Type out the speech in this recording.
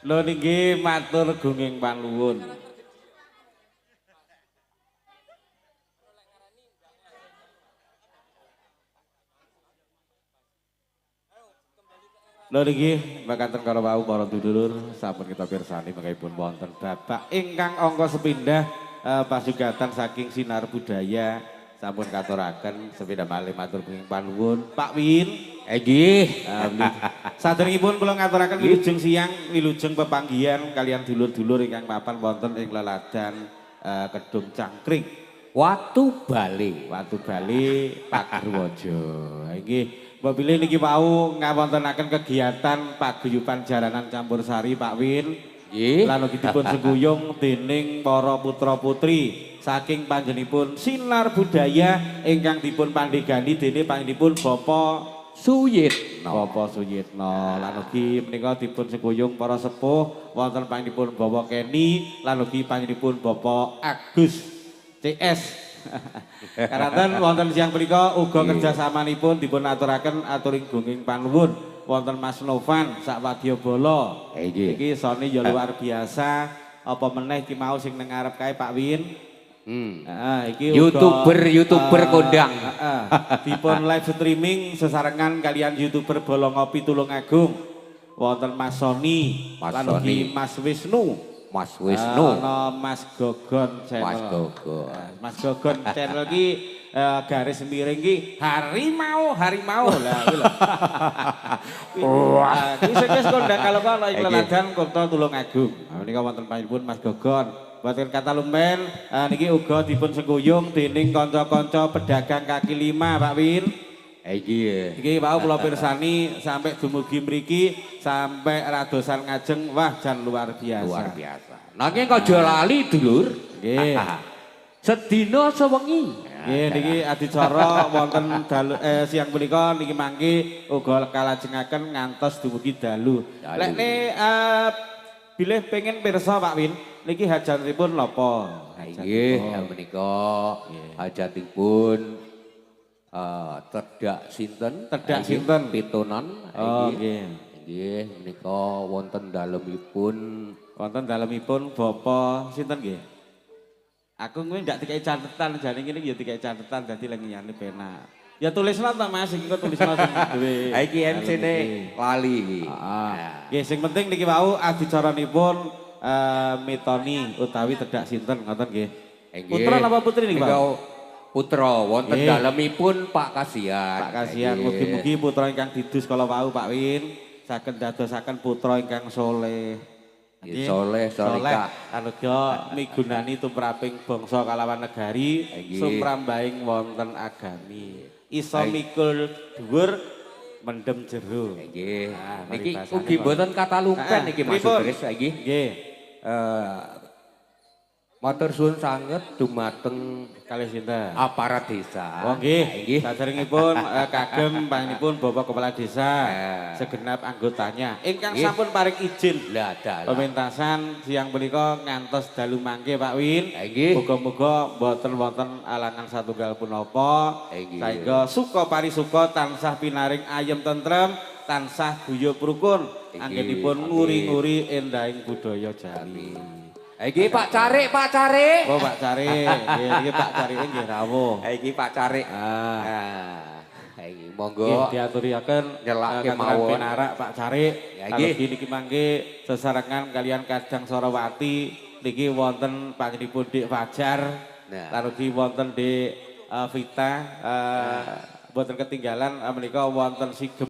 Lho niki matur gunging panuwun. Lho niki mekaten karo wau para dulur sampun kita pirsani mengkaipun wonten Bapak ingkang angka sepindah pasugatan saking Sinar Budaya sampun katuraken sepindah malih matur gunging panuwun Pak Win. Nggih. Saderengipun kula ngaturaken wilujeng siang, wilujeng pepanggihan kalian dulur-dulur ingkang mapan wonten ing leladan Kedung Cangkring. Watu Bali. Watu Bali Pagerwaja. Nggih, mbok bilih niki wau ngawontenaken kegiatan paguyuban jaranan campursari Pak Win. Nggih. Lan ugi dipun seguyung dening para putra-putri saking panjenipun Sinar Budaya ingkang dipun pandhegani dening panjenipun Bapak Suyitno. Bapak Suyitno. Lan ugi menika dipun seguyung para sepuh wonten panjenipun Bapak Keni lan ugi panjenipun Bapak Agus CS. Karanten wonten siang punika uga kerjasamanipun dipun aturaken aturing gunging panuwun wonten Mas Novan sak wadyabala. Iki sone ya luar biasa. Apa meneh iki mau sing nang ngarep kae Pak Win. Iki YouTuber kondang. Dipun live streaming sesarengan kalian YouTuber Bolong Ngopi Tulungagung. Wonten Mas Sony, lan ugi Mas Wisnu. Mas Wisnu. Ana Mas Gogon channel. Mas Gogon. Mas Gogon channel iki garis miring iki harimau lah iki lho. Wah, iki wis kondang kalau ing leladan Kota Tulungagung. Menika wonten panjenengan Mas Gogon. Boten kata lumen niki uga dipun seguyung dening kanca-kanca pedagang kaki lima Pak Win. Iki wau kula pirsani sampai dumugi mriki sampai radosan ngajeng wah jan luar biasa. Luar biasa. Nanging aja lali dulur. Nggih. Sedina sewengi. Nggih niki adicara wonten siang punika niki mangke uga kalajengaken ngantos dumugi dalu. Lekne bilih pengen pirsa Pak Win niki hajatipun napa? Nggih, menika hajatipun tedak sinten? Tedak sinten? Pitonan. Nggih. Nggih, menika wonten dalemipun Bapak sinten nggih? Aku kuwi ndak dikai catetan jane ngene ya dikai catetan dadi lengiyane penak. Ya tulisna ta Mas, iki kok tulisna sing dhewe. Ha iki MC-ne lali iki. Nggih, sing penting niki wau adicaranipun mitoni utawi tedak sinten ngoten nggih. Putra napa putri niki, Pak? Putra wonten dalemipun Pak Kasihan. Pak Kasihan mugi-mugi putra ingkang didus kala wau Pak Win saged dadosaken putra ingkang saleh. Soleh, solehah. Anuga migunani tumraping bangsa kalawan negari, sumrambahing wonten agami. Iso mikul dhuwur mendem jero. Nggih. Niki ugi mboten katalumpen niki Mas Sutris saiki. Nggih. Matur suwun sanget dumateng kalih sinten? Aparat desa. Oh nggih. Saderengipun kagem panjenenganipun Bapak Kepala Desa segenap anggotanya ingkang sampun paring izin pementasan siang punika ngantos dalu mangke Pak Win. Muga-muga boten wonten alangan satunggal punapa saengga suka parisuka tansah pinaring ayem tentrem tansah guyub rukun anggenipun nguri-nguri endahing budaya Jawi. Iki Pak Carik, Pak Carik. Oh Pak Carik, iki Pak Carik nggih rawuh. Iki Pak Carik. Iki monggo diaturiaken nyelake mawon pinarak Pak Carik. Nggih niki mangke sesarengan kalian Kadang Sorawati niki wonten panjenenganipun Dik Fajar. Lan ugi wonten Dik Vita boten ketinggalan menika wonten Sigem